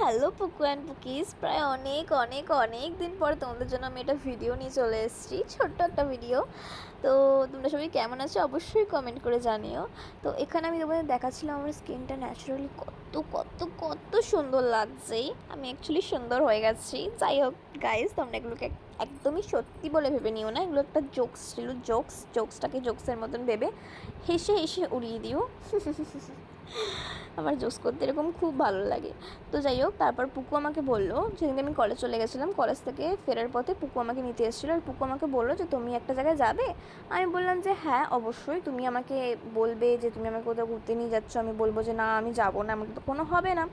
Hello Puku and পুকিস, প্রায় অনেক অনেক অনেক দিন পর তোমাদের জন্য আমি একটা ভিডিও নিয়ে চলে এসেছি, ছোট্ট একটা ভিডিও। তো তোমরা সবাই কেমন আছো অবশ্যই কমেন্ট করে জানিও। তো এখানে আমি তোমাদের দেখাচ্ছিলাম আমার স্কিনটা ন্যাচারালি কত কত কত সুন্দর লাগছে। আমি অ্যাকচুয়ালি সুন্দর হয়ে গেছি। যাই হোক গাইজ, তোমরা এগুলোকে একদমই সত্যি বলে ভেবে নিও না, এগুলো একটা জোকস ছিল। জোকসটাকে জোকসের মতন ভেবে হেসে হেসে উড়িয়ে দিও। আমার জোকস করতে এরকম খুব ভালো লাগে। তো যাই হোক, তারপর পুকু আমাকে বললো, সেদিনকে আমি কলেজ চলে গেছিলাম, কলেজ থেকে ফেরার পথে পুকু আমাকে নিতে এসেছিলো। আর পুকু আমাকে বললো যে তুমি একটা জায়গায় যাবে। আমি বললাম যে হ্যাঁ অবশ্যই, তুমি আমাকে বলবে যে তুমি আমাকে কোথাও ঘুরতে নিয়ে যাচ্ছ, আমি বলবো যে না আমি যাবো না, আমাকে তো কোনো হবে না,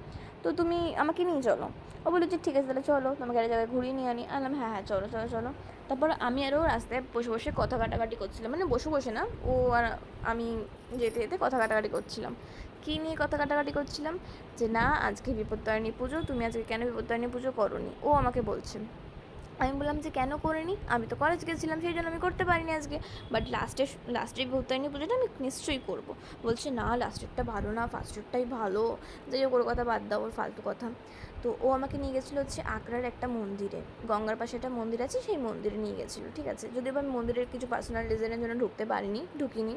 তো তুমি আমাকে নিয়ে চলো। ও বললো যে ঠিক আছে তাহলে চলো, তোমাকে একটা জায়গায় ঘুরিয়ে নিয়ে আনি। আনলাম হ্যাঁ হ্যাঁ চলো চলো চলো। তারপর আমি আরও রাস্তায় বসে বসে কথা কাটাকাটি করছিলাম, মানে বসে বসে না, ও আর আমি যেতে যেতে কথা কাটাকাটি করছিলাম। কী নিয়ে কথা কাটাকাটি করছিলাম, যে না আজকে বিপত্তারিণী পুজো, তুমি আজকে কেন বিপত্তারিণী পুজো করোনি, ও আমাকে বলছে। আমি বললাম যে কেন করিনি, আমি তো কলেজ গেছিলাম সেই জন্য আমি করতে পারিনি আজকে, বাট লাস্টের বিপত্তারিণী পুজোটা আমি নিশ্চয়ই করবো। বলছে না লাস্টেরটা ভালো না, ফার্স্টেরটাই ভালো। যাই হোক ওর কথা বাদ দাও, ওর ফালতু কথা। তো ও আমাকে নিয়ে গেছিলো হচ্ছে আগ্রার একটা মন্দিরে, গঙ্গার পাশে একটা মন্দির আছে, সেই মন্দিরে নিয়ে গেছিলো। ঠিক আছে, যদিও আমি মন্দিরের কিছু পার্সোনাল রিজনের জন্য ঢুকিনি।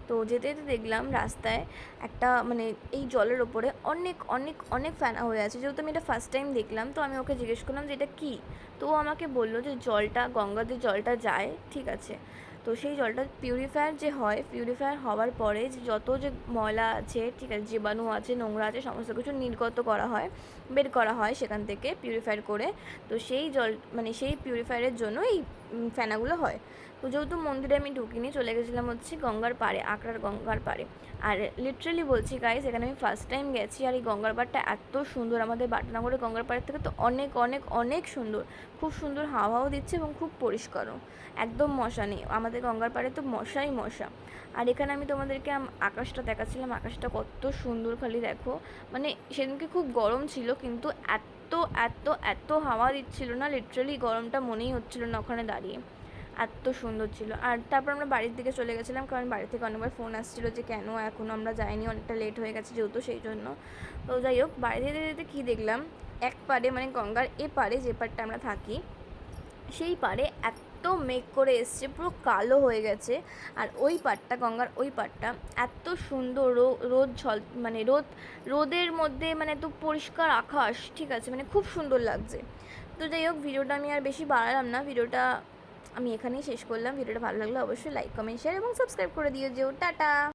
তো যেতে যেতে দেখলাম রাস্তায় একটা, মানে এই জলের ওপরে অনেক অনেক অনেক ফেনা হয়ে আছে। যেহেতু আমি এটা ফার্স্ট টাইম দেখলাম, তো আমি ওকে জিজ্ঞেস করলাম যে এটা কী। তো ও আমাকে বললো যে জলটা, গঙ্গার যে জলটা যায়, ঠিক আছে, তো সেই জলটা পিউরিফায়ার হওয়ার পরে যে যত যে ময়লা আছে, ঠিক আছে, জীবাণু আছে, নোংরা আছে, সমস্ত কিছু নির্গত করা হয়, বের করা হয় সেখান থেকে পিউরিফায়ার করে। তো সেই জল, মানে সেই পিউরিফায়ারের জন্য এই ফেনাগুলো হয়। তো যেহেতু মন্দিরে আমি ঢুকিনি, চলে গেছিলাম হচ্ছে গঙ্গার পাড়ে, আগ্রার গঙ্গার পাড়ে। আর লিটারেলি বলছি গাইস, এখানে আমি ফার্স্ট টাইম গেছি, আর এই গঙ্গার পাড়টা এত সুন্দর, আমাদের বাটানগরের গঙ্গার পাড়ের থেকে তো অনেক অনেক অনেক সুন্দর। খুব সুন্দর হাওয়াও দিচ্ছে এবং খুব পরিষ্কারও, একদম মশা নেই। আমাদের গঙ্গার পাড়ে তো মশাই মশা। আর এখানে আমি তোমাদেরকে আকাশটা দেখাচ্ছিলাম, আকাশটা কত সুন্দর, খালি দেখো। মানে সেদিনকে খুব গরম ছিল, কিন্তু এত এত এত হাওয়া দিচ্ছিল না, লিটারেলি গরমটা মনেই হচ্ছিল না ওখানে দাঁড়িয়ে, এত সুন্দর ছিল। আর তারপর আমরা বাড়ির দিকে চলে গেছিলাম, কারণ বাড়ি থেকে অনেকবার ফোন আসছিলো যে কেন এখনও আমরা যাইনি, অনেকটা লেট হয়ে গেছে যেহেতু, সেই জন্য। তো যাই হোক, বাড়ি যেতে যেতে কী দেখলাম, এক পাড়ে, মানে গঙ্গার এ পাড়ে, যে পাড়টা আমরা থাকি সেই পাড়ে এত মেঘ করে এসছে, পুরো কালো হয়ে গেছে। আর ওই পাড়টা, গঙ্গার ওই পাড়টা এত সুন্দর, মানে রোদের মধ্যে, মানে এত পরিষ্কার আকাশ, ঠিক আছে, মানে খুব সুন্দর লাগছে। তো যাই হোক, ভিডিওটা আমি আর বেশি বাড়ালাম না, ভিডিওটা আমি এখানেই শেষ করলাম। ভিডিওটা ভালো লাগলে অবশ্যই লাইক কমেন্ট শেয়ার এবং সাবস্ক্রাইব করে দিও। টাটা।